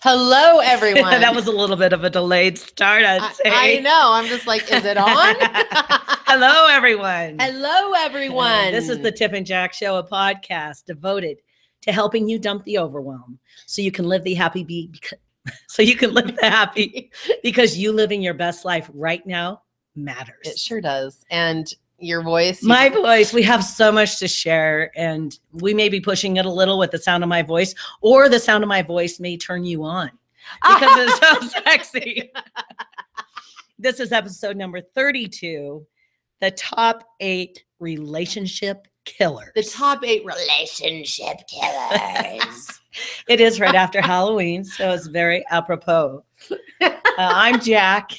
Hello, everyone. That was a little bit of a delayed start, I'd say. I know. I'm just like, is it on? Hello, everyone. Hello, everyone. This is the Tiff Jack Show, a podcast devoted to helping you dump the overwhelm so you can live the happy because you living your best life right now matters. It sure does. And your voice. My voice. We have so much to share, and we may be pushing it a little with the sound of my voice, or the sound of my voice may turn you on because it's so sexy. This is episode number 32, the top 8 relationship killers. The top 8 relationship killers. It is right after Halloween, so it's very apropos. I'm Jack.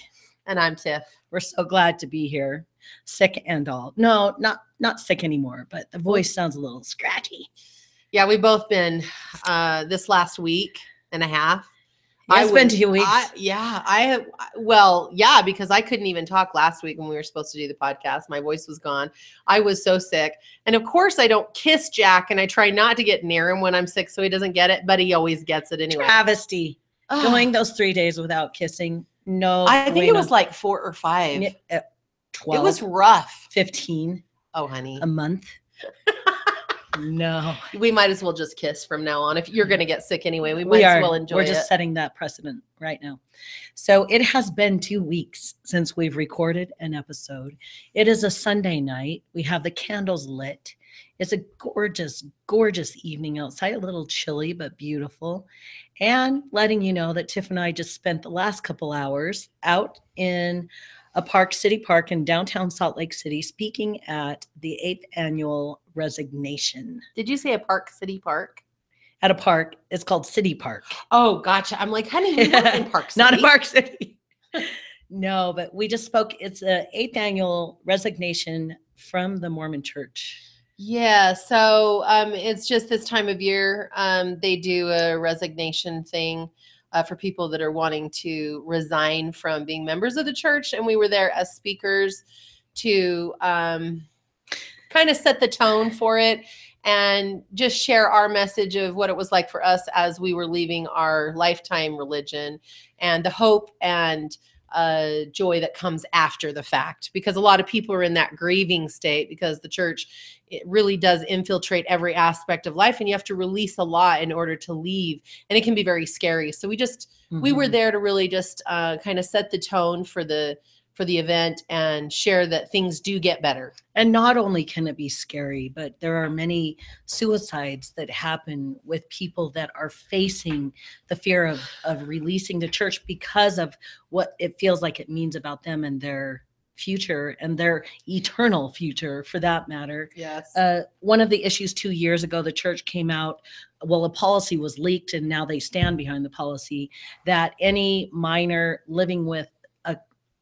And I'm Tiff. We're so glad to be here. Sick and all. No, not sick anymore, but the voice sounds a little scratchy. Yeah, we've both been this last week and a half. It's been 2 weeks. Because I couldn't even talk last week when we were supposed to do the podcast. My voice was gone. I was so sick. And of course, I don't kiss Jack, and I try not to get near him when I'm sick so he doesn't get it, but he always gets it anyway. Travesty. Going those 3 days without kissing. No. I think it was like 4 or 5. 12. It was rough. 15. Oh, honey. A month. No. We might as well just kiss from now on. If you're going to get sick anyway, we might as well enjoy it. We're just setting that precedent right now. So it has been 2 weeks since we've recorded an episode. It is a Sunday night. We have the candles lit. It's a gorgeous, gorgeous evening outside, a little chilly, but beautiful. And letting you know that Tiff and I just spent the last couple hours out in a city park in downtown Salt Lake City, speaking at the 8th annual Resignation. Did you say city park? At a park. It's called City Park. Oh, gotcha. I'm like, honey, we're not in Park City. Not a Park City. No, but we just spoke. It's the 8th annual Resignation from the Mormon Church. Yeah, so it's just this time of year. They do a resignation thing for people that are wanting to resign from being members of the church. And we were there as speakers to kind of set the tone for it and just share our message of what it was like for us as we were leaving our lifetime religion and the hope and joy that comes after the fact, because a lot of people are in that grieving state because the church, it really does infiltrate every aspect of life, and you have to release a lot in order to leave, and it can be very scary. So we were there to really just kind of set the tone for the event and share that things do get better. And not only can it be scary, but there are many suicides that happen with people that are facing the fear of releasing the church because of what it feels like it means about them and their future and their eternal future, for that matter. Yes. One of the issues 2 years ago, the church came out, well, a policy was leaked, and now they stand behind the policy that any minor living with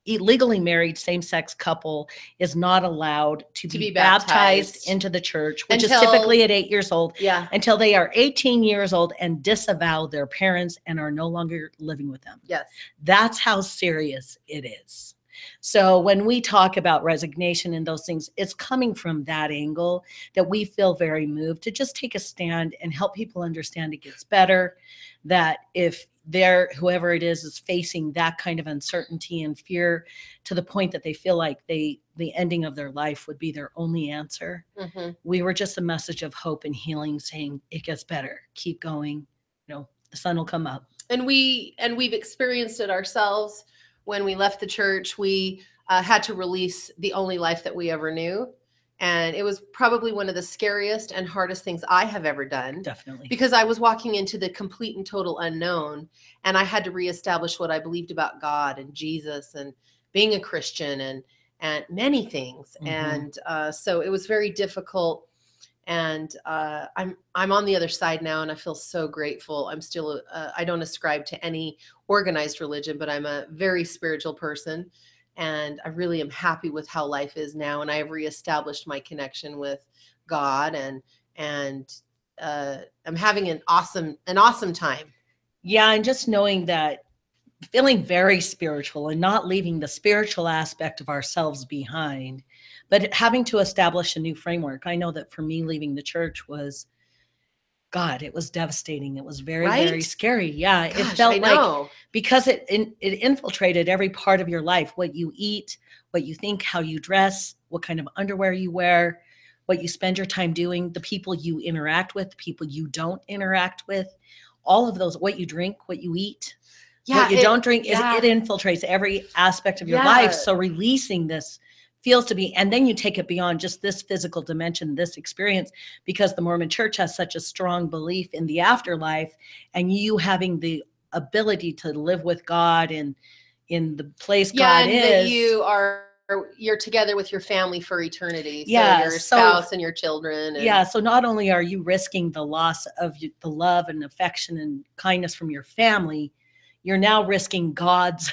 legally married same-sex couple is not allowed to be baptized into the church, which is typically at 8 years old, until they are 18 years old and disavow their parents and are no longer living with them. Yes. That's how serious it is. So when we talk about resignation and those things, it's coming from that angle that we feel very moved to just take a stand and help people understand it gets better, that if whoever it is facing that kind of uncertainty and fear to the point that they feel like the ending of their life would be their only answer. Mm-hmm. We were just a message of hope and healing, saying it gets better, keep going, the sun will come up. And we've experienced it ourselves. When we left the church, we had to release the only life that we ever knew. And it was probably one of the scariest and hardest things I have ever done. Definitely. Because I was walking into the complete and total unknown, and I had to reestablish what I believed about God and Jesus and being a Christian and many things. Mm-hmm. And so it was very difficult. And I'm on the other side now, and I feel so grateful. I'm still, I don't ascribe to any organized religion, but I'm a very spiritual person. And I really am happy with how life is now. And I have reestablished my connection with God, and I'm having an awesome time. Yeah. And just knowing that, feeling very spiritual and not leaving the spiritual aspect of ourselves behind, but having to establish a new framework. I know that for me, leaving the church was God, it was devastating. It was very, very right? scary. Yeah, it Gosh, I felt like, know. because it infiltrated every part of your life, what you eat, what you think, how you dress, what kind of underwear you wear, what you spend your time doing, the people you interact with, the people you don't interact with, all of those, what you drink, what you eat, what Yeah, you don't drink, is it yeah, infiltrates every aspect of your life. yeah. So releasing this feels to be, and then you take it beyond just this physical dimension, this experience, because the Mormon church has such a strong belief in the afterlife, and you having the ability to live with God and in the place Yeah, God and that is. you're together with your family for eternity. So Yeah. your So spouse and your children and yeah, so not only are you risking the loss of the love and affection and kindness from your family, you're now risking God's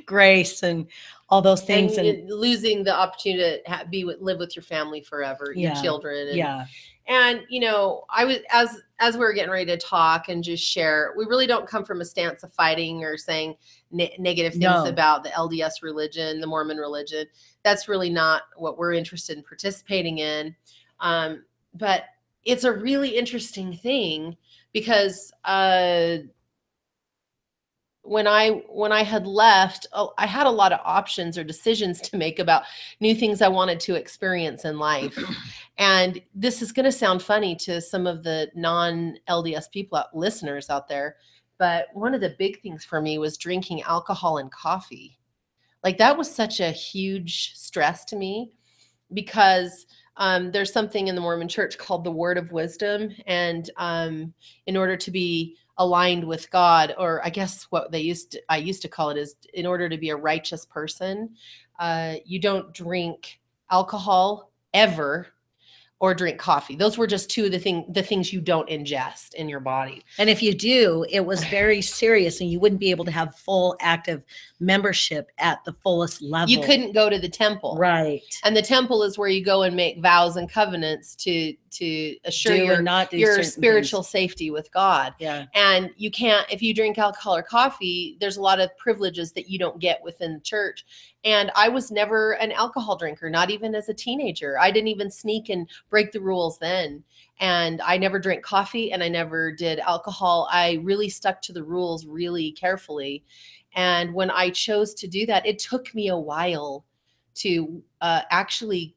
grace and all those things. And losing the opportunity to live with your family forever, your yeah, children. yeah, And I was, as we were getting ready to talk and just share, we really don't come from a stance of fighting or saying negative things no. about the LDS religion, the Mormon religion. That's really not what we're interested in participating in. But it's a really interesting thing because when I had left, I had a lot of options or decisions to make about new things I wanted to experience in life. And this is going to sound funny to some of the non-LDS people listeners out there, but one of the big things for me was drinking alcohol and coffee. Like that was such a huge stress to me because there's something in the Mormon church called the word of wisdom. And in order to be aligned with God, or I guess what I used to call it is in order to be a righteous person, you don't drink alcohol ever or drink coffee. Those were just two of the things you don't ingest in your body. And if you do, it was very serious, and you wouldn't be able to have full active membership at the fullest level. You couldn't go to the temple. Right. And the temple is where you go and make vows and covenants to assure your spiritual safety with God. Yeah. And you can't, if you drink alcohol or coffee, there's a lot of privileges that you don't get within the church. And I was never an alcohol drinker, not even as a teenager. I didn't even sneak and break the rules then. And I never drank coffee and I never did alcohol. I really stuck to the rules really carefully. And when I chose to do that, it took me a while to actually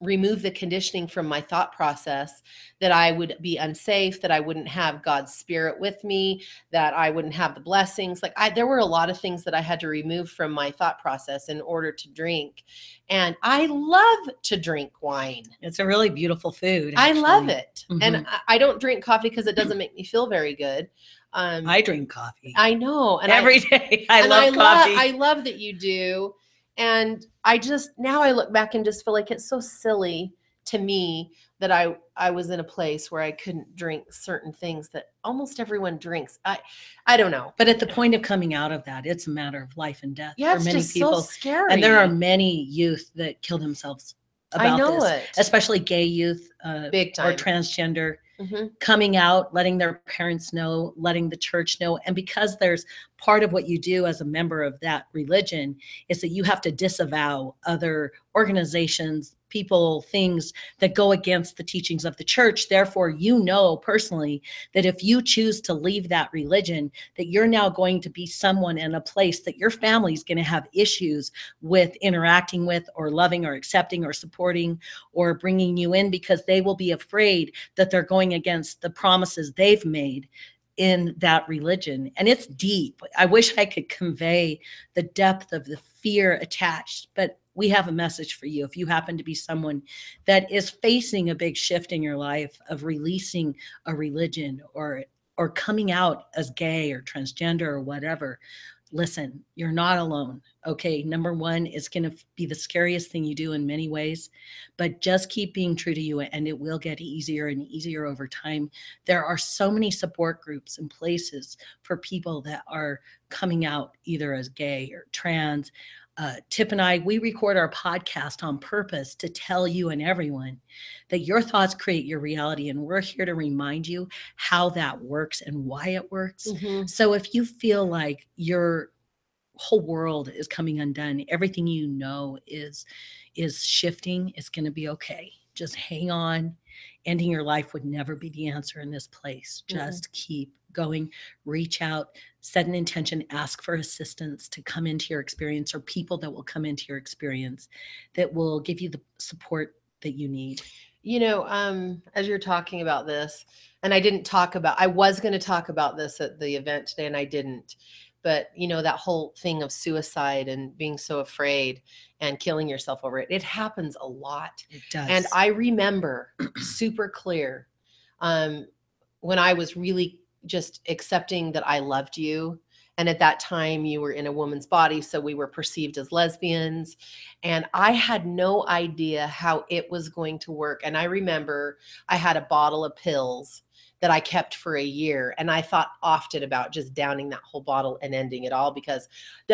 remove the conditioning from my thought process that I would be unsafe, that I wouldn't have God's spirit with me, that I wouldn't have the blessings. There were a lot of things that I had to remove from my thought process in order to drink. And I love to drink wine. It's a really beautiful food. Actually. I love it. Mm-hmm. And I don't drink coffee because it doesn't make me feel very good. I drink coffee. I know. And every day. I love coffee. I love that you do. And now I look back and just feel like it's so silly to me that I was in a place where I couldn't drink certain things that almost everyone drinks. I don't know. But at the point of coming out of that, it's a matter of life and death for many just people. So scary. And there are many youth that kill themselves about this, especially gay youth, big time, or transgender. Mm-hmm. Coming out, letting their parents know, letting the church know. And because there's part of what you do as a member of that religion is that you have to disavow other organizations, people, things that go against the teachings of the church. Therefore, you know personally that if you choose to leave that religion, that you're now going to be someone in a place that your family's going to have issues with interacting with or loving or accepting or supporting or bringing you in, because they will be afraid that they're going against the promises they've made in that religion. And it's deep. I wish I could convey the depth of the fear attached, but we have a message for you. If you happen to be someone that is facing a big shift in your life of releasing a religion or coming out as gay or transgender or whatever, listen, you're not alone. Okay. Number one, it's going to be the scariest thing you do in many ways, but just keep being true to you and it will get easier and easier over time. There are so many support groups and places for people that are coming out either as gay or trans. Tiff and I, we record our podcast on purpose to tell you and everyone that your thoughts create your reality. And we're here to remind you how that works and why it works. Mm-hmm. So if you feel like your whole world is coming undone, everything you know is shifting, it's going to be okay. Just hang on ending your life would never be the answer in this place. Just keep going, reach out, set an intention, ask for assistance to come into your experience, or people that will come into your experience that will give you the support that you need. As you're talking about this, and I was going to talk about this at the event today and I didn't, but that whole thing of suicide and being so afraid and killing yourself over it, it happens a lot. It does. And I remember super clear when I was really just accepting that I loved you. And at that time, you were in a woman's body, so we were perceived as lesbians. And I had no idea how it was going to work. And I remember I had a bottle of pills that I kept for a year. And I thought often about just downing that whole bottle and ending it all, because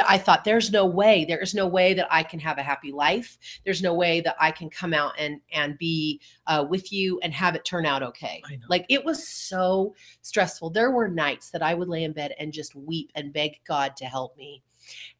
I thought there's no way that I can have a happy life. There's no way that I can come out and be with you and have it turn out okay. Like, it was so stressful. There were nights that I would lay in bed and just weep and beg God to help me.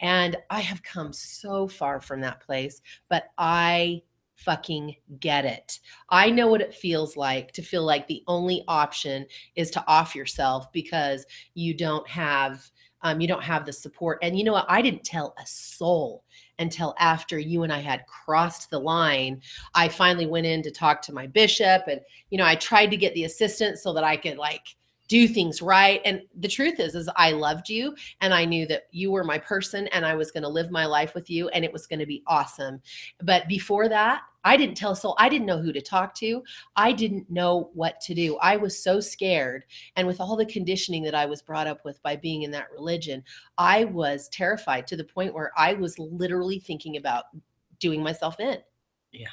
And I have come so far from that place, but I fucking get it. I know what it feels like to feel like the only option is to off yourself because you don't have the support. And you know what? I didn't tell a soul until after you and I had crossed the line. I finally went in to talk to my bishop, and I tried to get the assistance so that I could do things right. And the truth is I loved you, and I knew that you were my person, and I was going to live my life with you, and it was going to be awesome. But before that, I didn't tell a soul. I didn't know who to talk to. I didn't know what to do. I was so scared. And with all the conditioning that I was brought up with by being in that religion, I was terrified to the point where I was literally thinking about doing myself in. Yeah.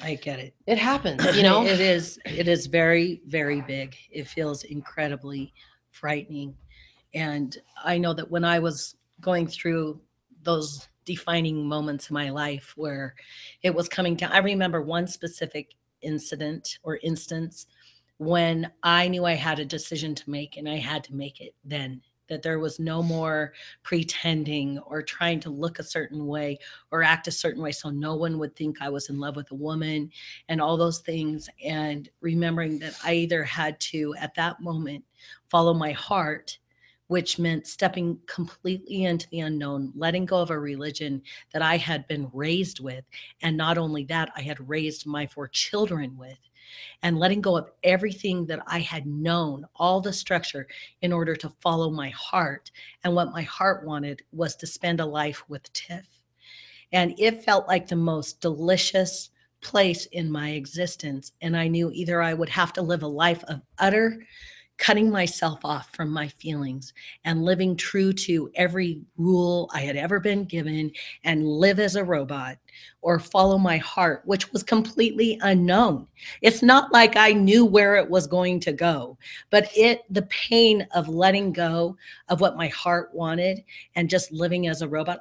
I get it. It happens, It is very, very big. It feels incredibly frightening. And I know that when I was going through those defining moments in my life where it was coming down, I remember one specific incident or instance when I knew I had a decision to make, and I had to make it then. That there was no more pretending or trying to look a certain way or act a certain way so no one would think I was in love with a woman and all those things. And remembering that I either had to, at that moment, follow my heart, which meant stepping completely into the unknown, letting go of a religion that I had been raised with. And not only that, I had raised my 4 children with. And letting go of everything that I had known, all the structure, in order to follow my heart. And what my heart wanted was to spend a life with Tiff. And it felt like the most delicious place in my existence. And I knew either I would have to live a life of utter cutting myself off from my feelings and living true to every rule I had ever been given and live as a robot, or follow my heart, which was completely unknown. It's not like I knew where it was going to go, but the pain of letting go of what my heart wanted and just living as a robot,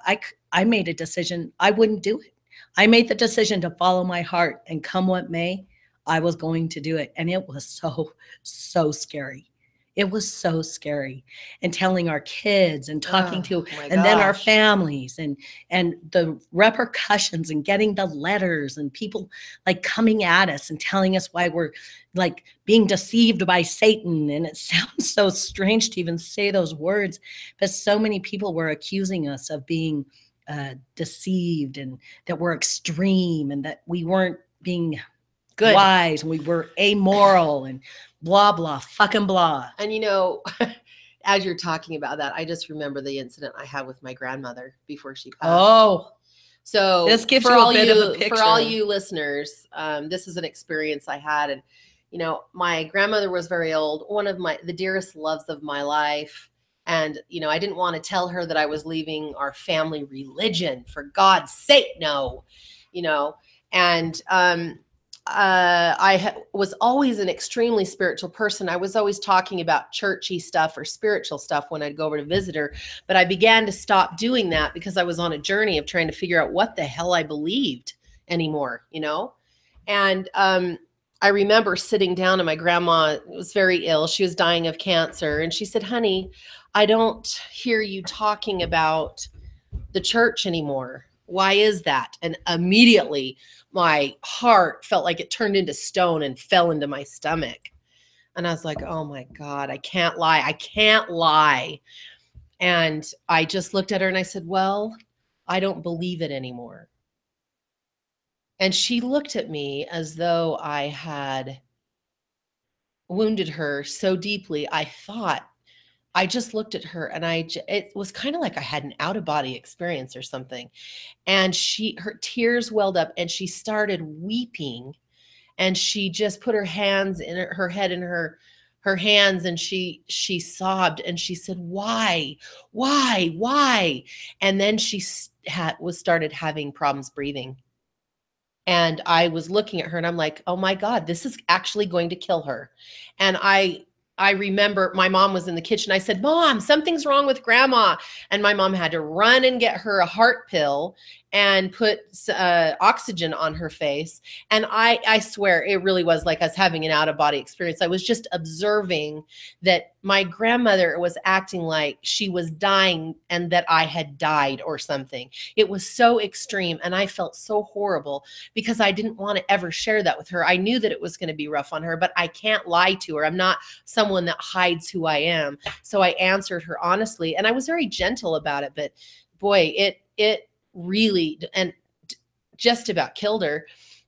I made a decision. I wouldn't do it. I made the decision to follow my heart, and come what may, I was going to do it. And it was so, so scary. It was so scary. And telling our kids and talking and then our families and the repercussions and getting the letters and people coming at us and telling us why we're being deceived by Satan. And it sounds so strange to even say those words, but so many people were accusing us of being deceived, and that we're extreme, and that we weren't being good, wise, and we were amoral, and blah, blah, fucking blah. And as you're talking about that, I just remember the incident I had with my grandmother before she passed. Oh, so this gives you a bit of a picture. For all you listeners, this is an experience I had. And, my grandmother was very old, one of the dearest loves of my life. And, I didn't want to tell her that I was leaving our family religion, for God's sake, no, and, I was always an extremely spiritual person. I was always talking about churchy stuff or spiritual stuff when I'd go over to visit her, but I began to stop doing that because I was on a journey of trying to figure out what the hell I believed anymore, And I remember sitting down, and my grandma was very ill. She was dying of cancer. And she said, "Honey, I don't hear you talking about the church anymore. Why is that? And immediately my heart felt like it turned into stone and fell into my stomach. And I was like, oh my God, I can't lie. I can't lie. And I just looked at her and I said, well, I don't believe it anymore. And she looked at me as though I had wounded her so deeply. I just looked at her and it was kind of like I had an out of body experience or something. And her tears welled up and she started weeping, and she just put her hands in her head in her hands, and she sobbed and she said, why? And then she started having problems breathing. And I was looking at her and I'm like, oh my God, this is actually going to kill her. And I remember my mom was in the kitchen. I said, Mom, something's wrong with grandma. And my mom had to run and get her a heart pill and put oxygen on her face. And I swear it really was like us having an out of body experience. I was just observing that my grandmother was acting like she was dying and that I had died or something. It was so extreme. And I felt so horrible because I didn't want to ever share that with her. I knew that it was going to be rough on her, but I can't lie to her. I'm not someone that hides who I am. So I answered her honestly, and I was very gentle about it, but boy, it really and just about killed her.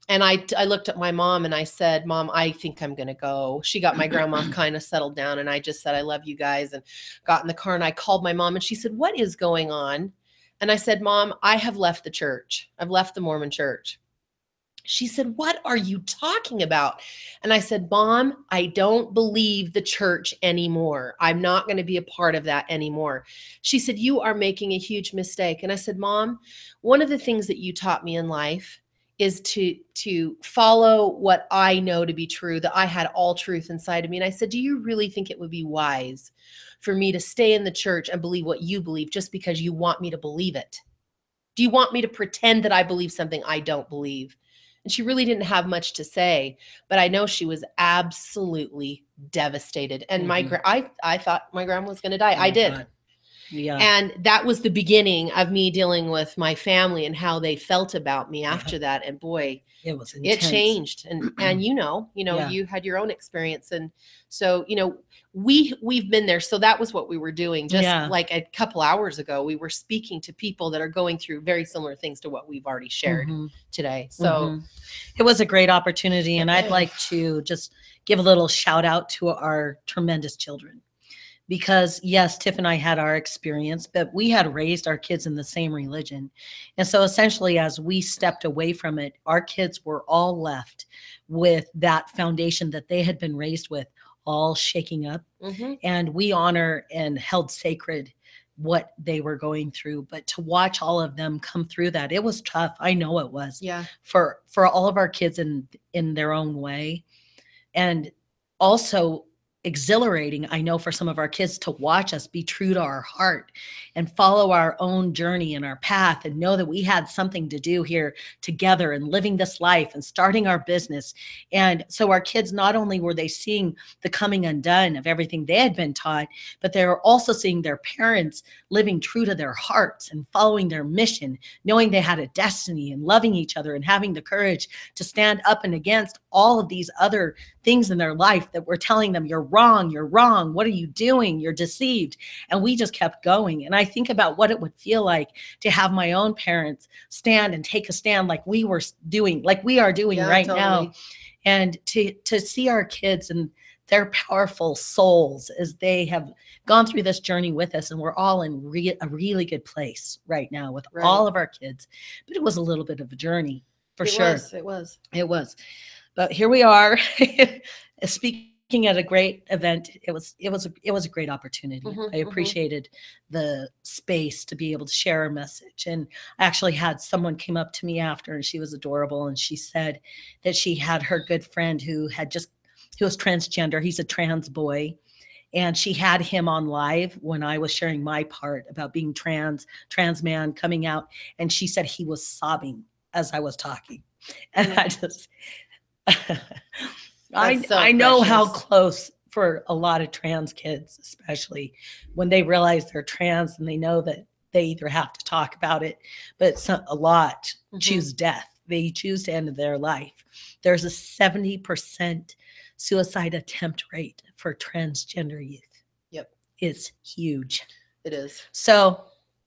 And I looked at my mom and I said, Mom, I think I'm going to go. She got my grandma kind of settled down, and I just said, I love you guys, and got in the car and I called my mom, and she said, what is going on? And I said, Mom, I have left the church. I've left the Mormon church. She said, what are you talking about? And I said, Mom, I don't believe the church anymore. I'm not going to be a part of that anymore. She said, you are making a huge mistake. And I said, Mom, one of the things that you taught me in life is to follow what I know to be true, that I had all truth inside of me. And I said, do you really think it would be wise for me to stay in the church and believe what you believe just because you want me to believe it? Do you want me to pretend that I believe something I don't believe? And she really didn't have much to say, but I know she was absolutely devastated. And I thought my grandma was going to die. I did. God. Yeah. And that was the beginning of me dealing with my family and how they felt about me after that. And boy, it was it intense. changed. And Yeah. you had your own experience. And so, we've been there. So that was what we were doing. Just like a couple hours ago, we were speaking to people that are going through very similar things to what we've already shared today. So it was a great opportunity. And I'd like to just give a little shout out to our tremendous children. Because yes, Tiff and I had our experience, but we had raised our kids in the same religion. And so essentially, as we stepped away from it, our kids were all left with that foundation that they had been raised with, all shaking up. And we honor and held sacred what they were going through. But to watch all of them come through that, it was tough. I know it was. Yeah. For all of our kids in their own way. And also exhilarating, I know, for some of our kids to watch us be true to our heart and follow our own journey and our path, and know that we had something to do here together and living this life and starting our business. And so our kids, not only were they seeing the coming undone of everything they had been taught, but they were also seeing their parents living true to their hearts and following their mission, knowing they had a destiny and loving each other and having the courage to stand up and against all of these other things in their life that were telling them, you're wrong, what are you doing, you're deceived. And we just kept going. And I think about what it would feel like to have my own parents stand and take a stand like we were doing, like we are doing right now. And to see our kids and their powerful souls as they have gone through this journey with us, and we're all in a really good place right now with all of our kids. But it was a little bit of a journey for sure. It was. But here we are, speaking at a great event. It was a great opportunity. I appreciated the space to be able to share a message. And I actually had someone came up to me after, and she was adorable. And she said that she had her good friend who was transgender. He's a trans boy. And she had him on live when I was sharing my part about being trans man coming out. And she said he was sobbing as I was talking. And I just... I know how close for a lot of trans kids, especially when they realize they're trans and they know that they either have to talk about it, but a lot Mhm. choose death. They choose to end their life. There's a 70% suicide attempt rate for transgender youth. Yep. It's huge. It is. So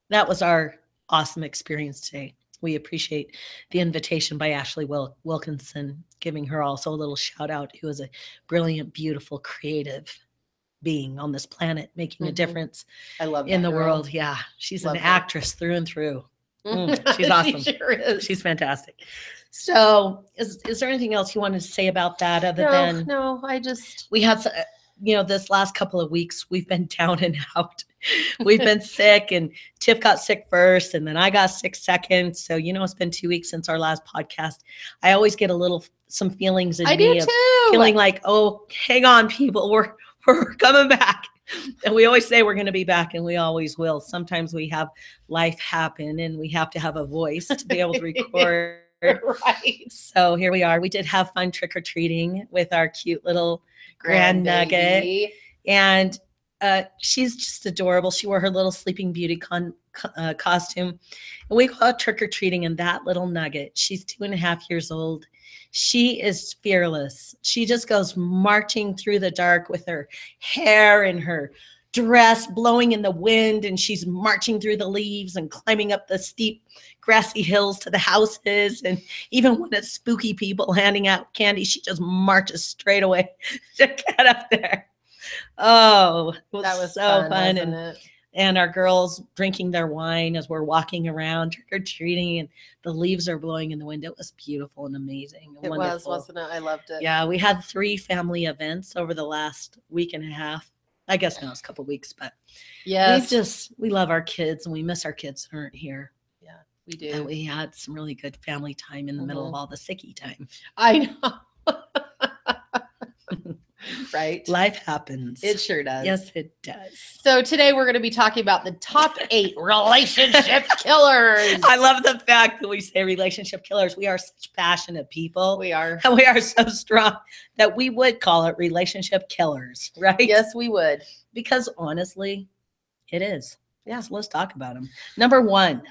that was our awesome experience today. We appreciate the invitation by Ashley Wilkinson, giving her also a little shout out, who is a brilliant, beautiful, creative being on this planet, making a Mhm. difference I love in that the girl. world. Yeah, she's Love an her. actress through and through. She's awesome. She sure is. She's fantastic. So is there anything else you wanted to say about that other than No, I just we had, this last couple of weeks, we've been down and out. We've been sick, and Tiff got sick first, and then I got sick second. So, it's been 2 weeks since our last podcast. I always get some feelings in I me do of too. feeling like, oh, hang on, people, we're coming back. And we always say we're going to be back, and we always will. Sometimes we have life happen, and we have to have a voice to be able to record. Right. So here we are. We did have fun trick-or-treating with our cute little grand nugget. Baby. And she's just adorable. She wore her little Sleeping Beauty costume. And we go out trick-or-treating, and that little nugget, she's 2.5 years old. She is fearless. She just goes marching through the dark with her hair and her dress blowing in the wind, and she's marching through the leaves and climbing up the steep grassy hills to the houses. And even when it's spooky people handing out candy, she just marches straight away to get up there. Oh, That was so fun. wasn't it? And our girls drinking their wine as we're walking around trick-or-treating, and the leaves are blowing in the wind. It was beautiful and amazing and It wonderful. was, wasn't it? I loved it. Yeah, we had 3 family events over the last week and a half. I guess now it's a couple of weeks, but Yes. we love our kids, and we miss our kids who aren't here. Yeah, we do. And we had some really good family time in the middle of all the sicky time. I know. Right? Life happens. It sure does. Yes, it does. So today we're going to be talking about the top 8 relationship killers. I love the fact that we say relationship killers. We are such passionate people. We are. And we are so strong that we would call it relationship killers, right? Yes, we would. Because honestly, it is. Yeah. So let's talk about them. Number 1.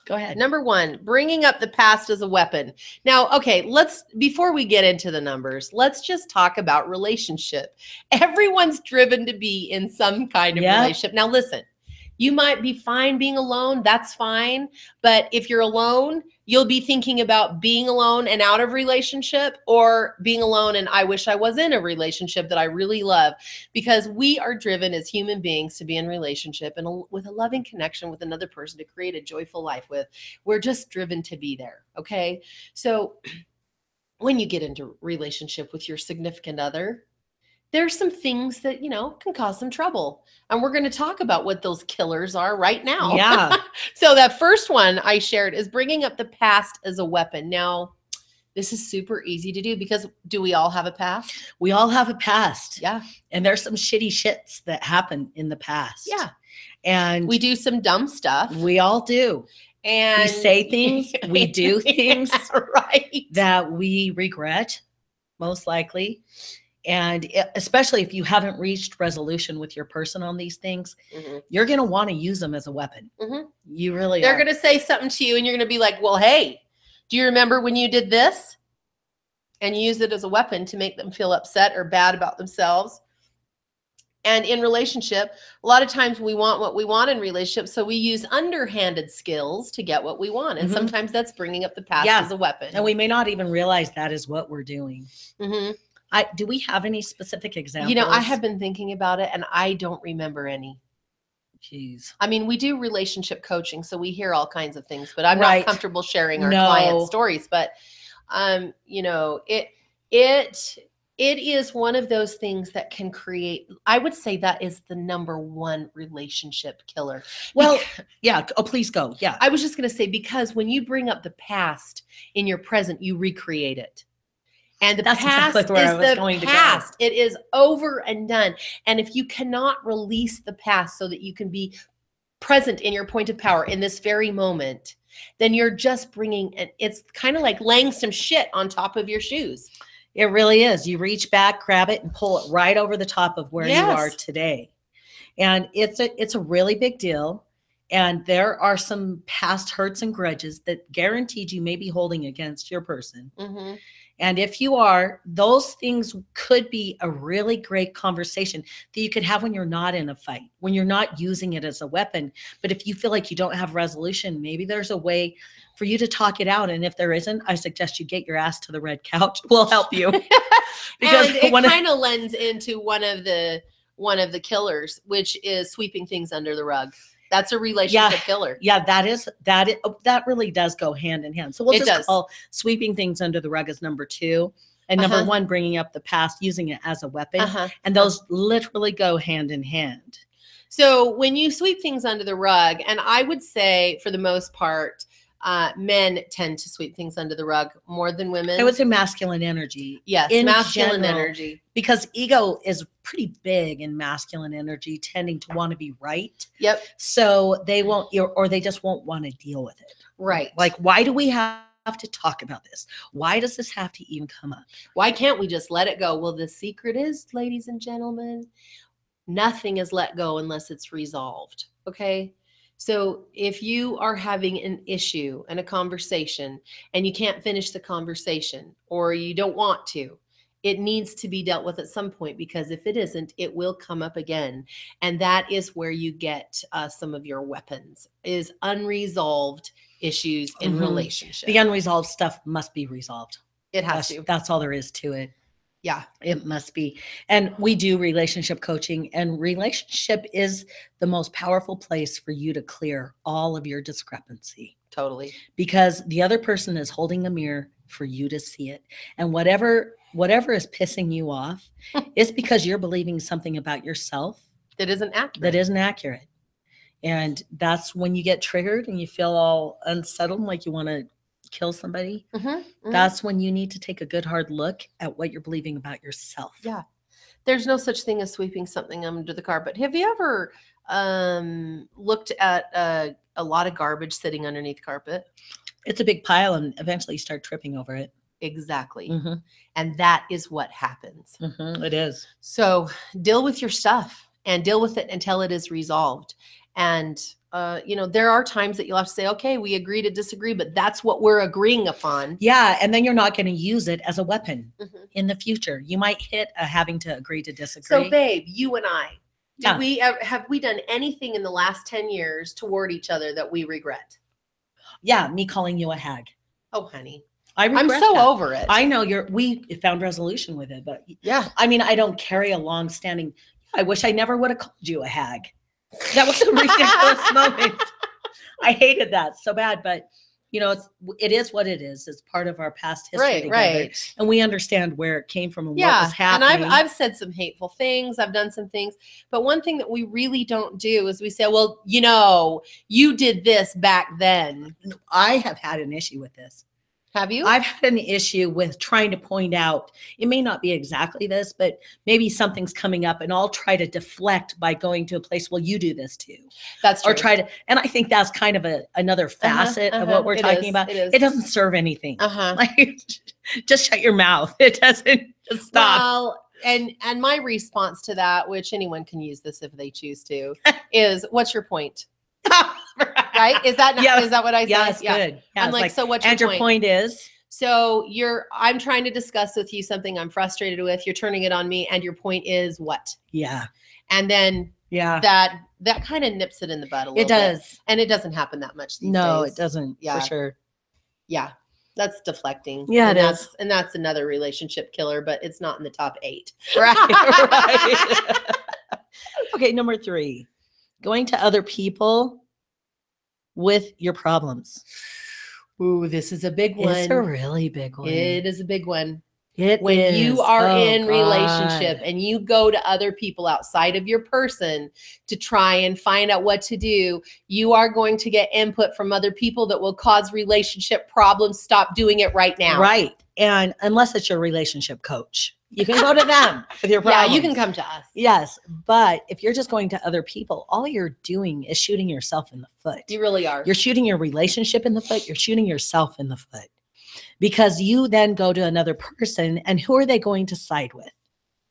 Go ahead. Number 1, bringing up the past as a weapon. Now, okay, before we get into the numbers, let's just talk about relationship. Everyone's driven to be in some kind of relationship. Now, listen, you might be fine being alone. That's fine. But if you're alone, you'll be thinking about being alone and out of relationship, or being alone and I wish I was in a relationship that I really love, because we are driven as human beings to be in relationship and with a loving connection with another person to create a joyful life with. We're just driven to be there. Okay. So when you get into relationship with your significant other, there's some things that, can cause some trouble. And we're going to talk about what those killers are right now. Yeah. So that first one I shared is bringing up the past as a weapon. Now, this is super easy to do because do we all have a past? We all have a past. Yeah. And there's some shitty shits that happen in the past. Yeah. And we do some dumb stuff. We all do. And we say things, we do things right. that we regret, most likely. And especially if you haven't reached resolution with your person on these things, you're going to want to use them as a weapon. You really They're are. going to say something to you and you're going to be like, well, hey, do you remember when you did this? And use it as a weapon to make them feel upset or bad about themselves. And in relationship, a lot of times we want what we want in relationship. So we use underhanded skills to get what we want. And sometimes that's bringing up the past as a weapon. And we may not even realize that is what we're doing. Do we have any specific examples? I have been thinking about it and I don't remember any. Jeez. I mean, we do relationship coaching, so we hear all kinds of things, but I'm not comfortable sharing our client stories. But, it is one of those things that can create, I would say that is the number 1 relationship killer. Well, yeah. Oh, please go. Yeah. I was just going to say, because when you bring up the past in your present, you recreate it. And the past exactly where is I was the going past. To go. It is over and done. And if you cannot release the past so that you can be present in your point of power in this very moment, then you're just bringing, it's kind of like laying some shit on top of your shoes. It really is. You reach back, grab it, and pull it right over the top of where you are today. And it's a really big deal. And there are some past hurts and grudges that guaranteed you may be holding against your person. Mm-hmm. And if you are, those things could be a really great conversation that you could have when you're not in a fight, when you're not using it as a weapon. But if you feel like you don't have resolution, maybe there's a way for you to talk it out. And if there isn't, I suggest you get your ass to the red couch. We'll help you. Because and it kind of lends into one of the killers, which is sweeping things under the rug. That's a relationship killer. Yeah, that really does go hand in hand. So we'll just call sweeping things under the rug as number 2. And number 1, bringing up the past, using it as a weapon. And those literally go hand in hand. So when you sweep things under the rug, and I would say for the most part, men tend to sweep things under the rug more than women. I would say masculine energy. Yes, masculine energy. Because ego is pretty big in masculine energy, tending to want to be right. Yep. So they won't, or they just won't want to deal with it. Right. Like, why do we have to talk about this? Why does this have to even come up? Why can't we just let it go? Well, the secret is, ladies and gentlemen, nothing is let go unless it's resolved. Okay. So if you are having an issue and a conversation and you can't finish the conversation or you don't want to, it needs to be dealt with at some point, because if it isn't, it will come up again. And that is where you get some of your weapons, is unresolved issues in relationship. The unresolved stuff must be resolved. It has to. That's all there is to it. Yeah, it must be. And we do relationship coaching, and relationship is the most powerful place for you to clear all of your discrepancy. Totally. Because the other person is holding a mirror for you to see it. And whatever is pissing you off is because you're believing something about yourself that isn't accurate. And that's when you get triggered and you feel all unsettled, like you want to kill somebody. That's when you need to take a good hard look at what you're believing about yourself. Yeah. There's no such thing as sweeping something under the carpet. Have you ever looked at a lot of garbage sitting underneath carpet? It's a big pile, and eventually you start tripping over it. Exactly. And that is what happens. It is. So deal with your stuff and deal with it until it is resolved. And there are times that you'll have to say, okay, we agree to disagree, but that's what we're agreeing upon. Yeah. And then you're not going to use it as a weapon in the future. You might hit a having to agree to disagree. So babe, you and I, have we done anything in the last 10 years toward each other that we regret? Yeah. Me calling you a hag. Oh, honey. I'm so over it. I know we found resolution with it, but yeah, I mean, I don't carry a long standing. I wish I never would have called you a hag. That was a ridiculous moment. I hated that so bad, but it is what it is. It's part of our past history together. Right. And we understand where it came from and what was happening. And I've said some hateful things. I've done some things. But one thing that we really don't do is we say, well, you did this back then. I have had an issue with this. Have you? I've had an issue with trying to point out, it may not be exactly this, but maybe something's coming up, and I'll try to deflect by going to a place, well, you do this too. That's true. Or and I think that's kind of another facet of what we're talking about. It doesn't serve anything. Like, just shut your mouth. It doesn't, just stop. Well, and my response to that, which anyone can use this if they choose to, is, what's your point? Right? Is that what I said? Yes, yeah. Good. Yeah, I'm like, so what's your point? And your point is? So I'm trying to discuss with you something I'm frustrated with. You're turning it on me, and your point is what? Yeah. And then that kind of nips it in the bud a little bit. It does. And it doesn't happen that much these days. No, it doesn't. Yeah. For sure. Yeah. That's deflecting. Yeah, it is. And that's another relationship killer, but it's not in the top 8. Right. Okay, number 3. Going to other people with your problems. Ooh, this is a big one. It's a really big one. It is a big one. When you are in relationship and you go to other people outside of your person to try and find out what to do, you are going to get input from other people that will cause relationship problems. Stop doing it right now. Right. And unless it's your relationship coach, you can go to them with your problems. Yeah, you can come to us. Yes. But if you're just going to other people, all you're doing is shooting yourself in the foot. You really are. You're shooting your relationship in the foot. You're shooting yourself in the foot. Because you then go to another person, and who are they going to side with?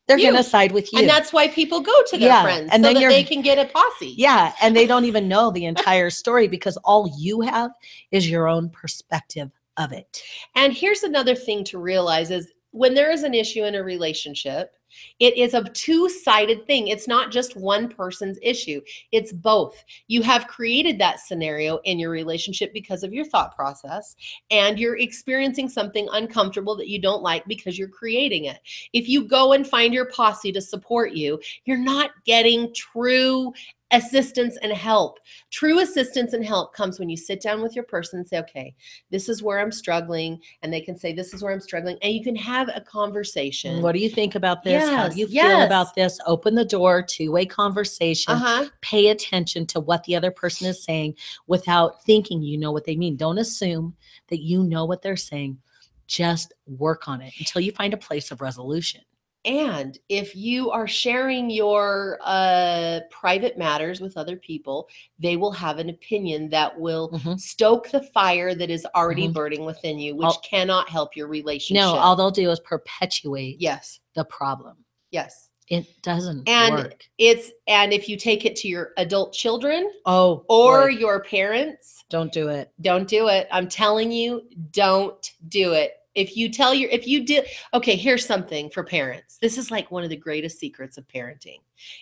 they're you. going to side with you. And that's why people go to their friends, and so then that they can get a posse. Yeah. And they don't even know the entire story because all you have is your own perspective of it. And here's another thing to realize is when there is an issue in a relationship, it is a two-sided thing. It's not just one person's issue. It's both. You have created that scenario in your relationship because of your thought process, and you're experiencing something uncomfortable that you don't like because you're creating it. If you go and find your posse to support you, you're not getting true assistance and help. True assistance and help comes when you sit down with your person and say, okay, this is where I'm struggling. And they can say, this is where I'm struggling. And you can have a conversation. What do you think about this? How do you feel Yes. about this? Open the door, two-way conversation. Pay attention to what the other person is saying without thinking you know what they mean. Don't assume that you know what they're saying. Just work on it until you find a place of resolution. And if you are sharing your private matters with other people, they will have an opinion that will stoke the fire that is already burning within you, which cannot help your relationship. No, all they'll do is perpetuate the problem. Yes. It doesn't work. And if you take it to your adult children your parents, don't do it. Don't do it. I'm telling you, don't do it. Okay, here's something for parents. This is like one of the greatest secrets of parenting.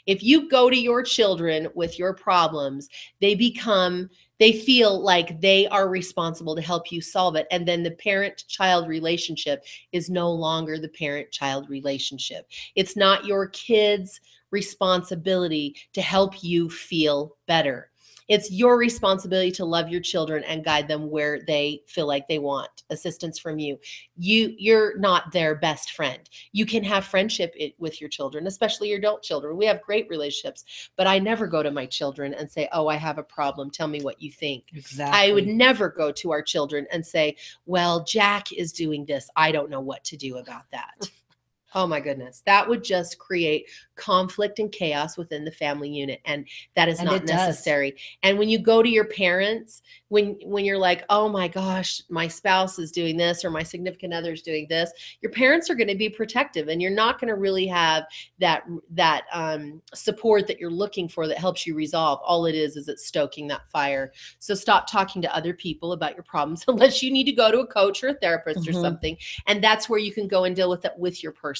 If you go to your children with your problems, they feel like they are responsible to help you solve it. And then the parent-child relationship is no longer the parent-child relationship. It's not your kids' responsibility to help you feel better. It's your responsibility to love your children and guide them where they feel like they want assistance from you. You're not their best friend. You can have friendship with your children, especially your adult children. We have great relationships, but I never go to my children and say, oh, I have a problem. Tell me what you think. Exactly. I would never go to our children and say, well, Jack is doing this. I don't know what to do about that. Oh my goodness. That would just create conflict and chaos within the family unit. And that is not necessary. And when you go to your parents, when you're like, oh my gosh, my spouse is doing this or my significant other is doing this, your parents are going to be protective and you're not going to really have that support that you're looking for that helps you resolve. All it is it's stoking that fire. So stop talking to other people about your problems unless you need to go to a coach or a therapist or something. And that's where you can go and deal with it with your person.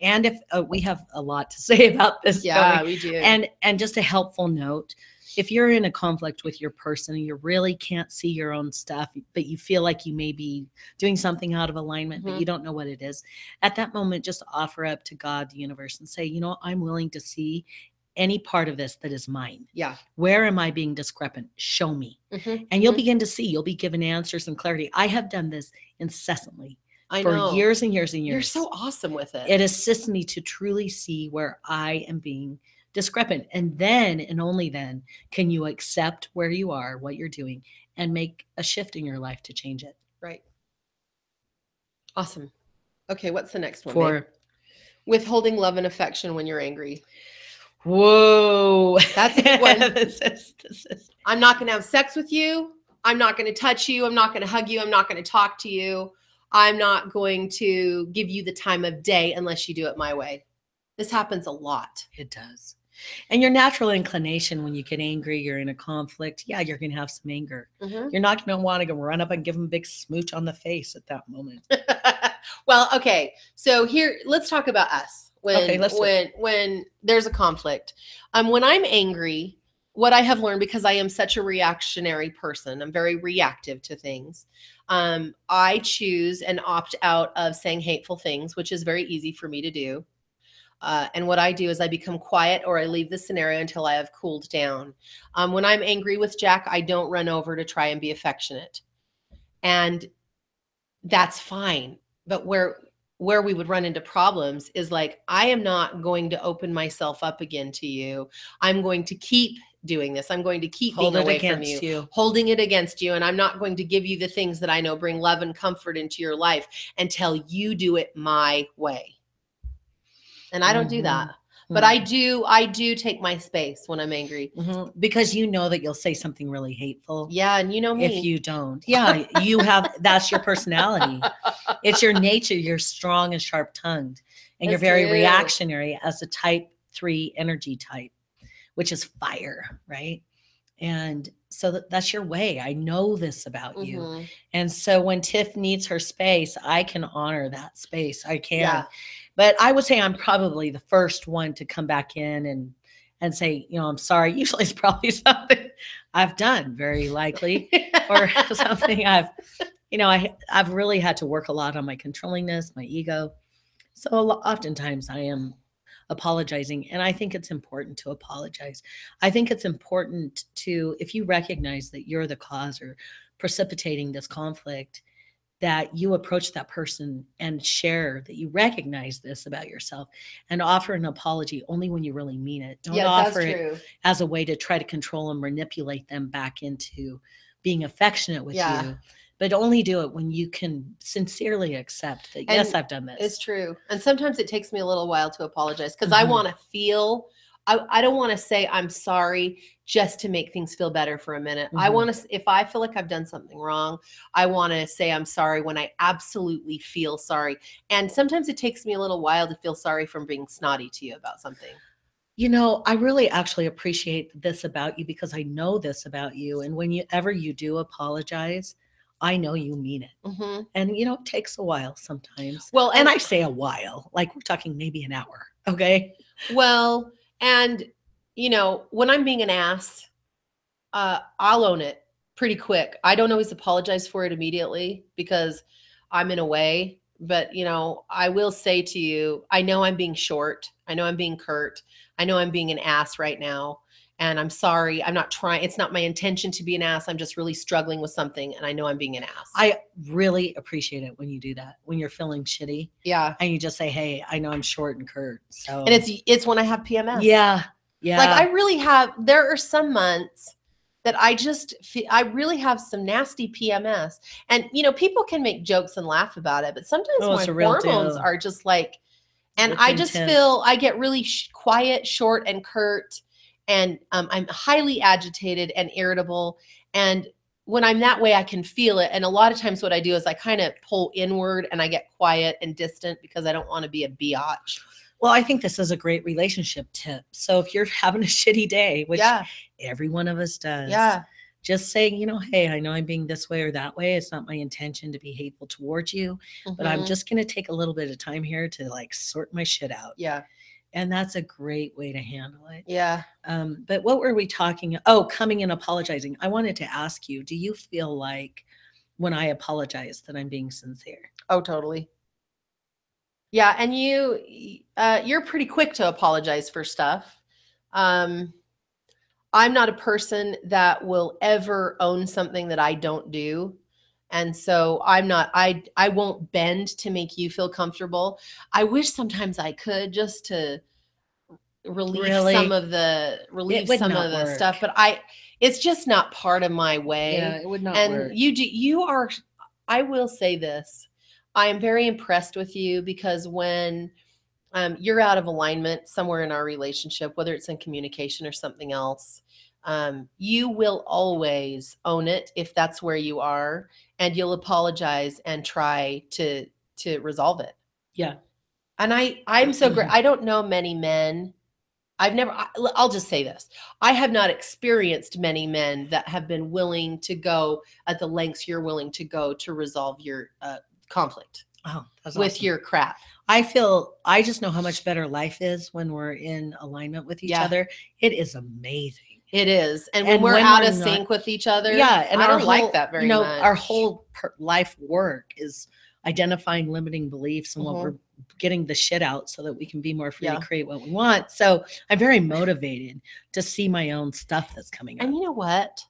And if we have a lot to say about this, yeah, we do. And just a helpful note: if you're in a conflict with your person and you really can't see your own stuff, but you feel like you may be doing something out of alignment, but you don't know what it is, at that moment, just offer up to God, the universe, and say, you know, I'm willing to see any part of this that is mine. Yeah. Where am I being discrepant? Show me. And you'll begin to see. You'll be given answers and clarity. I have done this incessantly. For years and years and years. You're so awesome with it. It assists me to truly see where I am being discrepant. And then, and only then, can you accept where you are, what you're doing, and make a shift in your life to change it. Right. Awesome. Okay, what's the next one? Withholding love and affection when you're angry. Whoa. That's a good one. I'm not going to have sex with you. I'm not going to touch you. I'm not going to hug you. I'm not going to talk to you. I'm not going to give you the time of day unless you do it my way. This happens a lot. It does. And your natural inclination when you get angry, you're in a conflict. Yeah, you're going to have some anger. You're not going to want to go run up and give them a big smooch on the face at that moment. Well, okay. So here, let's talk about us. When there's a conflict. When I'm angry, what I have learned, because I am such a reactionary person, I'm very reactive to things. I choose and opt out of saying hateful things, which is very easy for me to do. And what I do is I become quiet or I leave the scenario until I have cooled down. When I'm angry with Jack, I don't run over to try and be affectionate. And that's fine. But where we would run into problems is like, I am not going to open myself up again to you. I'm going to keep doing this. I'm going to keep being away from you, holding it against you. And I'm not going to give you the things that I know bring love and comfort into your life until you do it my way. And I don't do that. But I do take my space when I'm angry. Because you know that you'll say something really hateful. Yeah. And you know me. If you don't. Yeah. That's your personality. It's your nature. You're strong and sharp tongued. And you're That's very true. reactionary as a type 3 energy type, which is fire, right? And so that's your way. I know this about you. Mm-hmm. And so when Tiff needs her space, I can honor that space. I can. Yeah. But I would say I'm probably the first one to come back in and say, I'm sorry. Usually it's probably something I've done, very likely, or something I've really had to work a lot on my controllingness, my ego. So oftentimes I am apologizing, and I think it's important to apologize. I think it's important to, if you recognize that you're the cause or precipitating this conflict, that you approach that person and share that you recognize this about yourself and offer an apology only when you really mean it. Don't offer it as a way to try to control and manipulate them back into being affectionate with you. But only do it when you can sincerely accept that, yes, I've done this. It's true. And sometimes it takes me a little while to apologize because I want to feel, I don't want to say I'm sorry just to make things feel better for a minute. I want to, if I feel like I've done something wrong, I want to say I'm sorry when I absolutely feel sorry. And sometimes it takes me a little while to feel sorry from being snotty to you about something. I really actually appreciate this about you because I know this about you. And whenever you do apologize, I know you mean it. Mm-hmm. And, it takes a while sometimes. Well, and I say a while, like we're talking maybe an hour. Okay. Well, and, when I'm being an ass, I'll own it pretty quick. I don't always apologize for it immediately because I'm in a way. But, I will say to you, I know I'm being short. I know I'm being curt. I know I'm being an ass right now. And I'm sorry. I'm not trying. It's not my intention to be an ass. I'm just really struggling with something. And I know I'm being an ass. I really appreciate it when you do that, when you're feeling shitty. Yeah. And you just say, hey, I know I'm short and curt. So. And it's when I have PMS. Yeah. Yeah. Like I really have, there are some months that I just feel, I really have some nasty PMS. And, people can make jokes and laugh about it. But sometimes my hormones are just like, and I just feel I get really quiet, short, and curt. And I'm highly agitated and irritable. And when I'm that way, I can feel it. And a lot of times what I do is I kind of pull inward and I get quiet and distant because I don't want to be a biatch. Well, I think this is a great relationship tip. So if you're having a shitty day, which every one of us does, just saying, hey, I know I'm being this way or that way. It's not my intention to be hateful towards you, but I'm just going to take a little bit of time here to sort my shit out. Yeah. And that's a great way to handle it. Yeah. But what were we talking? Oh, coming and apologizing. I wanted to ask you, do you feel like when I apologize that I'm being sincere? Oh, totally. Yeah. And you're pretty quick to apologize for stuff. I'm not a person that will ever own something that I don't do. And so I won't bend to make you feel comfortable. I wish sometimes I could just to relieve some of the stuff, but it's just not part of my way. Yeah, it would not work. And I will say this. I am very impressed with you because when you're out of alignment somewhere in our relationship, whether it's in communication or something else, you will always own it if that's where you are, and you'll apologize and try to resolve it. Yeah. And I'm so great. I don't know many men. I'll just say this. I have not experienced many men that have been willing to go at the lengths you're willing to go to resolve your conflict with your crap. I just know how much better life is when we're in alignment with each other. It is amazing. It is. And when we're out of sync with each other, and I don't like that very much. Our whole life work is identifying limiting beliefs and what we're getting the shit out so that we can be more free to create what we want. So I'm very motivated to see my own stuff that's coming up. And you know what?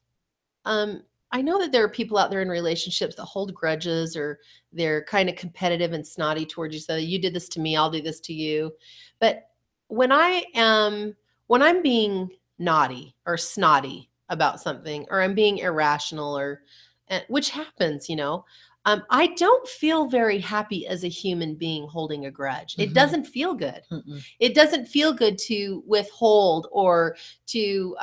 I know that there are people out there in relationships that hold grudges or they're kind of competitive and snotty towards each other. You did this to me, I'll do this to you. But when I'm being naughty or snotty about something, or I'm being irrational, which happens, I don't feel very happy as a human being holding a grudge. It doesn't feel good. It doesn't feel good to withhold or to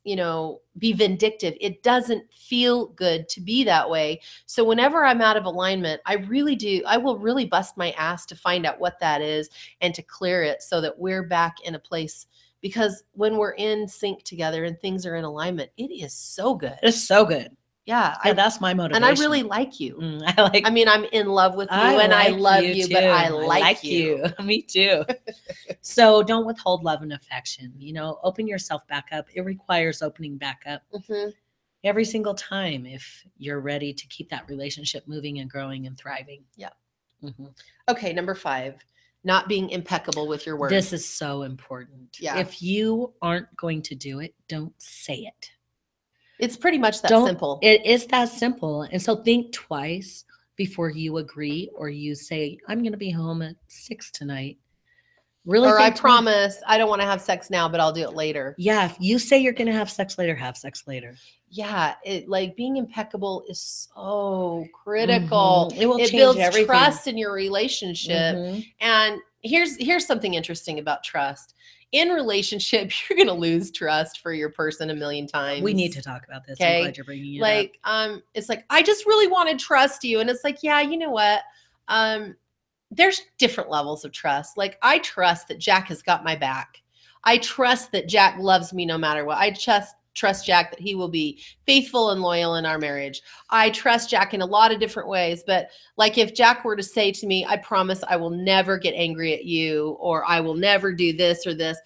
be vindictive. It doesn't feel good to be that way. So whenever I'm out of alignment, I will really bust my ass to find out what that is and to clear it so that we're back in a place. Because when we're in sync together and things are in alignment, it is so good. It's so good. Yeah. Yeah, that's my motivation. And I really like you. I mean, I'm in love with you and I love you, but I like you. Me too. So don't withhold love and affection. Open yourself back up. It requires opening back up every single time if you're ready to keep that relationship moving and growing and thriving. Yeah. Okay, number 5. Not being impeccable with your words. This is so important. Yeah. If you aren't going to do it, don't say it. It's pretty much that simple. It is that simple. And so think twice before you agree or you say, I'm going to be home at 6 tonight. Really? Or I promise I don't want to have sex now, but I'll do it later. Yeah. If you say you're going to have sex later, have sex later. Yeah. Being impeccable is so critical. It builds everything. Trust in your relationship. And here's something interesting about trust. In relationship, you're going to lose trust for your person a million times. We need to talk about this. Okay? I'm glad you're bringing it up. It's like, I just really want to trust you. And it's like, yeah, you know what? There's different levels of trust. Like, I trust that Jack has got my back. I trust that Jack loves me no matter what. I trust Jack that he will be faithful and loyal in our marriage. I trust Jack in a lot of different ways. But like, if Jack were to say to me, I promise I will never get angry at you, or I will never do this or this,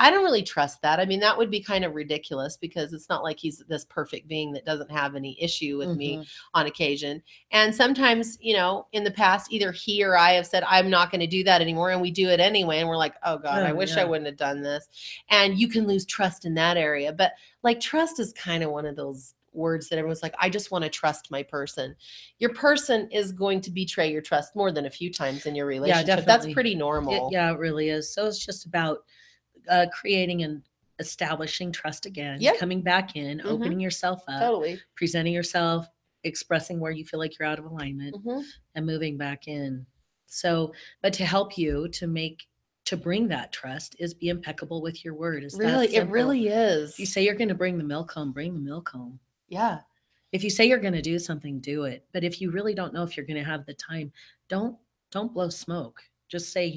I don't really trust that. I mean, that would be kind of ridiculous because it's not like he's this perfect being that doesn't have any issue with me on occasion. And sometimes, in the past, either he or I have said, I'm not going to do that anymore. And we do it anyway. And we're like, oh God, I wish I wouldn't have done this. And you can lose trust in that area. But like, trust is kind of one of those words that everyone's like, I just want to trust my person. Your person is going to betray your trust more than a few times in your relationship. Yeah, definitely. That's pretty normal. It really is. So it's just about creating and establishing trust again, coming back in, opening yourself up, presenting yourself, expressing where you feel like you're out of alignment, and moving back in. So, but to help you to bring that trust is be impeccable with your word. It really is. If you say you're going to bring the milk home, bring the milk home. Yeah. If you say you're going to do something, do it. But if you really don't know if you're going to have the time, don't blow smoke. Just say,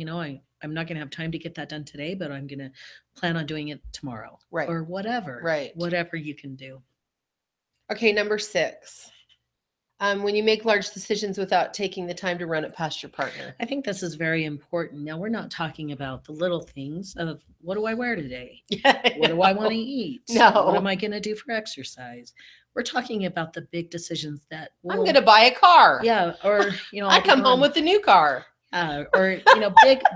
I'm not going to have time to get that done today, but I'm going to plan on doing it tomorrow. Right. Or whatever. Right. Whatever you can do. Okay, number 6. When you make large decisions without taking the time to run it past your partner. I think this is very important. Now, we're not talking about the little things of what do I wear today? What do I want to eat? No. What am I going to do for exercise? We're talking about the big decisions that I'm going to buy a car. Yeah. Or, I come home with a new car. Or,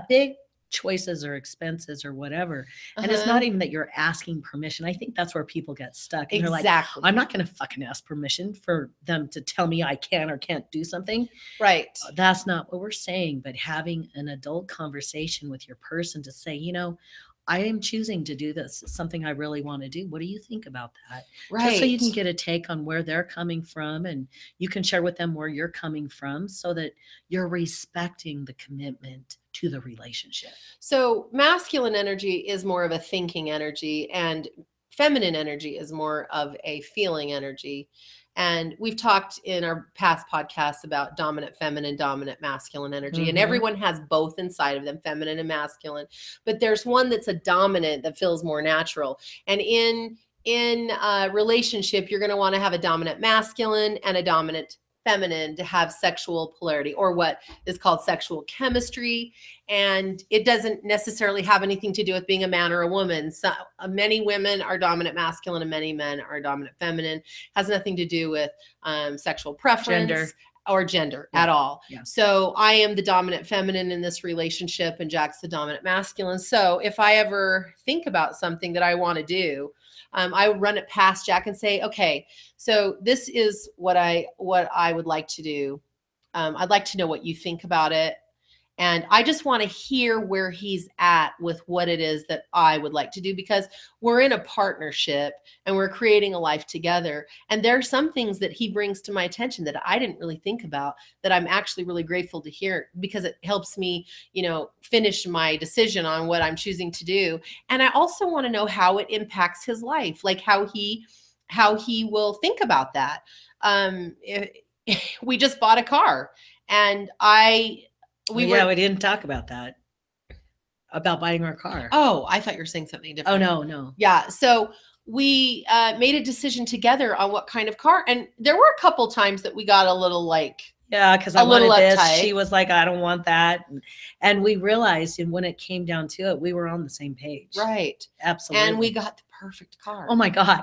big choices or expenses or whatever. And it's not even that you're asking permission. I think that's where people get stuck. And they're like, I'm not going to fucking ask permission for them to tell me I can or can't do something. Right. That's not what we're saying, but having an adult conversation with your person to say, I am choosing to do this. It's something I really want to do. What do you think about that? Right. Just so you can get a take on where they're coming from and you can share with them where you're coming from so that you're respecting the commitment to the relationship. So masculine energy is more of a thinking energy and feminine energy is more of a feeling energy. And we've talked in our past podcasts about dominant feminine, dominant masculine energy. And everyone has both inside of them, feminine and masculine. But there's one that's a dominant that feels more natural. And in a relationship, you're going to want to have a dominant masculine and a dominant feminine to have sexual polarity, or what is called sexual chemistry. And it doesn't necessarily have anything to do with being a man or a woman. So many women are dominant masculine and many men are dominant feminine. Has nothing to do with sexual preference or gender at all. Yeah. So I am the dominant feminine in this relationship and Jack's the dominant masculine. So if I ever think about something that I want to do, I would run it past Jack and say, okay, so this is what I would like to do. I'd like to know what you think about it. And I just want to hear where he's at with what it is that I would like to do, because we're in a partnership and we're creating a life together. And there are some things that he brings to my attention that I didn't really think about, that I'm actually really grateful to hear, because it helps me, finish my decision on what I'm choosing to do. And I also want to know how it impacts his life, like how he will think about that. We just bought a car, and we didn't talk about that, about buying our car. Oh, I thought you were saying something different. Oh, no. Yeah. So we made a decision together on what kind of car. And there were a couple times that we got a little because I wanted this. Uptight. She was like, I don't want that. And we realized, and when it came down to it, we were on the same page. Right. Absolutely. And we got the perfect car. Oh my God.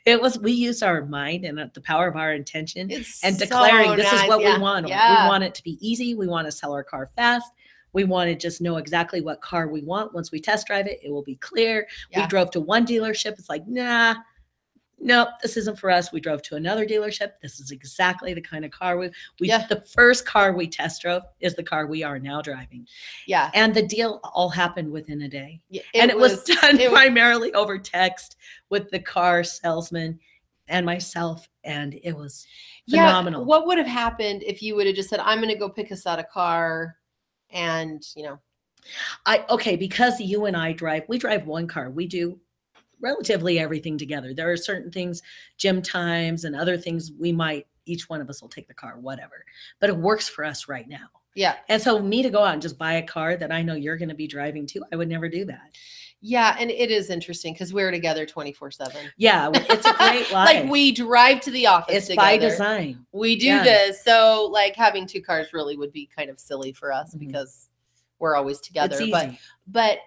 We used our mind and the power of our intention and so declaring this nice. is what we want. Yeah. We want it to be easy. We want to sell our car fast. We want to just know exactly what car we want. Once we test drive it, it will be clear. Yeah. We drove to one dealership. It's like, nah, nope, this isn't for us. We drove to another dealership. This is exactly the kind of car the first car we test drove is the car we are now driving. Yeah. And the deal all happened within a day. Yeah, it was done primarily over text with the car salesman and myself. And it was phenomenal. Yeah. What would have happened if you would have just said, I'm going to go pick us out a car? And, because you and I we drive one car. We do relatively everything together. There are certain things, gym times and other things, each one of us will take the car, whatever, but it works for us right now. Yeah. And so me to go out and just buy a car that I know you're going to be driving too, I would never do that. Yeah. And it is interesting because we're together 24/7. Yeah. It's a great life. Like we drive to the office it's together. By design. We do this. So like having two cars really would be kind of silly for us because we're always together. It's easy. But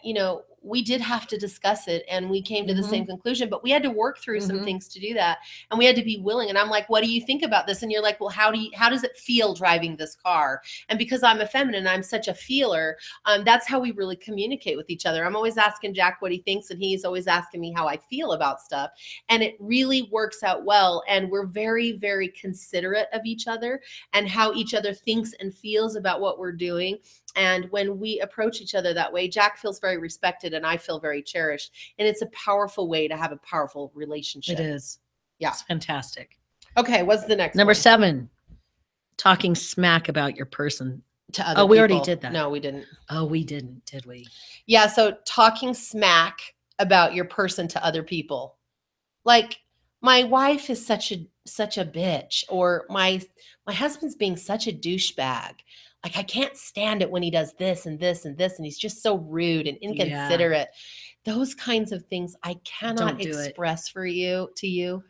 we did have to discuss it, and we came to the same conclusion, but we had to work through some things to do that. And we had to be willing. And I'm like, what do you think about this? And you're like, well, how does it feel driving this car? And because I'm a feminine, I'm such a feeler. That's how we really communicate with each other. I'm always asking Jack what he thinks, and he's always asking me how I feel about stuff. And it really works out well. And we're very, very considerate of each other and how each other thinks and feels about what we're doing. And when we approach each other that way, Jack feels very respected and I feel very cherished. And it's a powerful way to have a powerful relationship. It is. Yeah. It's fantastic. Okay. What's the next Number one? 7, talking smack about your person to other people. We already did that. No, we didn't. Oh, we didn't, did we? Yeah. So talking smack about your person to other people. Like, my wife is such a bitch, or my husband's being such a douchebag. Like, I can't stand it when he does this and this and this, and he's just so rude and inconsiderate. Yeah. Those kinds of things I cannot express to you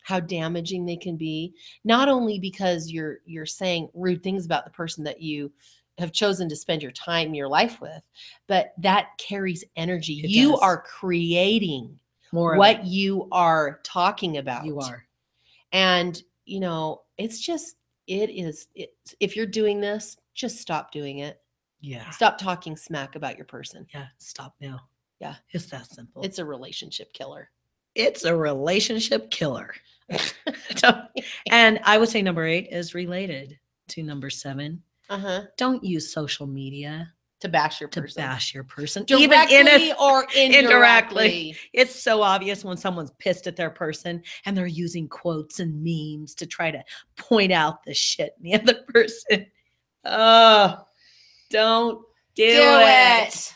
how damaging they can be. Not only because you're saying rude things about the person that you have chosen to spend your life with, but that carries energy. You are creating more what you are talking about. You are. And, if you're doing this, just stop doing it. Yeah. Stop talking smack about your person. Yeah. Stop now. Yeah. It's that simple. It's a relationship killer. It's a relationship killer. And I would say number 8 is related to number 7. Don't use social media to bash your person. Directly or indirectly. It's so obvious when someone's pissed at their person and they're using quotes and memes to try to point out the shit in the other person. Oh, don't do it.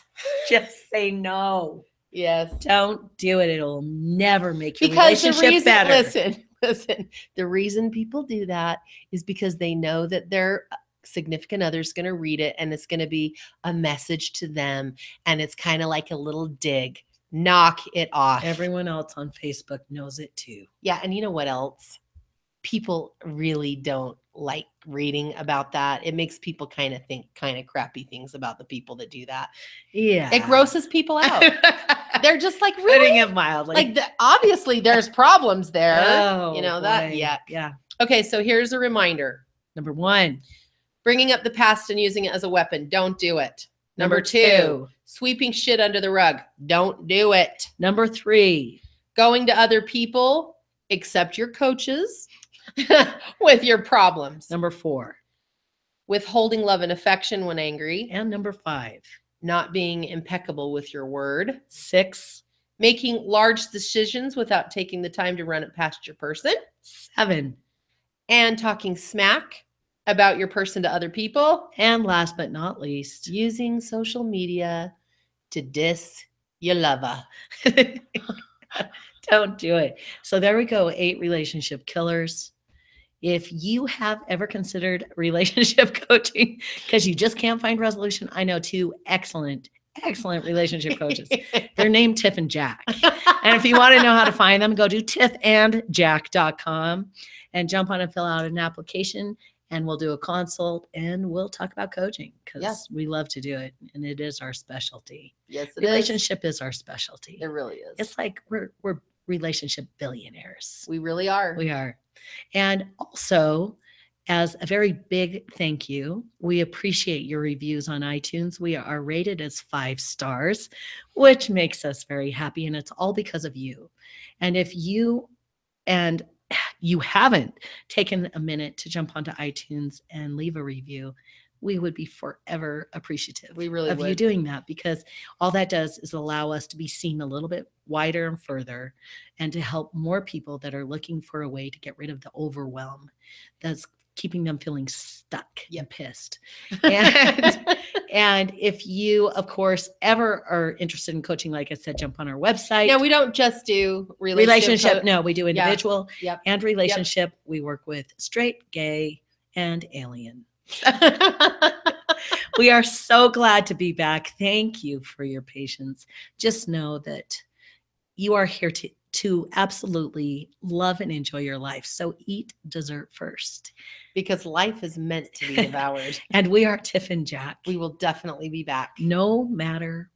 Just say no. Yes. Don't do it. It'll never make your relationship better. Listen, the reason people do that is because they know that their significant other's going to read it and it's going to be a message to them. And it's kind of like a little dig. Knock it off. Everyone else on Facebook knows it too. Yeah. And you know what else? People really don't like reading about that. It makes people kind of think kind of crappy things about the people that do that. Yeah. It grosses people out. They're just like, really? Putting it mildly. Like, obviously there's problems there. Oh, that. Yeah. Okay. So here's a reminder. Number 1, bringing up the past and using it as a weapon. Don't do it. Number 2, sweeping shit under the rug. Don't do it. Number 3, going to other people, except your coaches, with your problems. Number 4, withholding love and affection when angry, And number 5. not being impeccable with your word, 6. making large decisions without taking the time to run it past your person, 7. and talking smack about your person to other people, And last but not least, using social media to diss your lover. don't do it. So there we go, 8 relationship killers. If you have ever considered relationship coaching because you just can't find resolution, I know 2 excellent relationship coaches. They're named Tiff and Jack. And if you want to know how to find them, go to tiffandjack.com and jump on and fill out an application, and we'll do a consult and we'll talk about coaching because we love to do it and it is our specialty. Yes, it Relationship is our specialty. It really is. It's like we're relationship billionaires. We really are. We are. And also, as a very big thank you, we appreciate your reviews on iTunes. We are rated as 5 stars, which makes us very happy. And it's all because of you. And if you haven't taken a minute to jump onto iTunes and leave a review, we would be forever appreciative We really of you would. doing that, because all that does is allow us to be seen a little bit wider and further and to help more people that are looking for a way to get rid of the overwhelm that's keeping them feeling stuck and pissed. And if you, of course, ever are interested in coaching, like I said, jump on our website. Yeah, we don't just do relationship. No, we do individual Yep. and relationship. We work with straight, gay, and alien. We are so glad to be back. Thank you for your patience. Just know that you are here to absolutely love and enjoy your life. So eat dessert first. Because life is meant to be devoured. And we are Tiff and Jack. We will definitely be back. No matter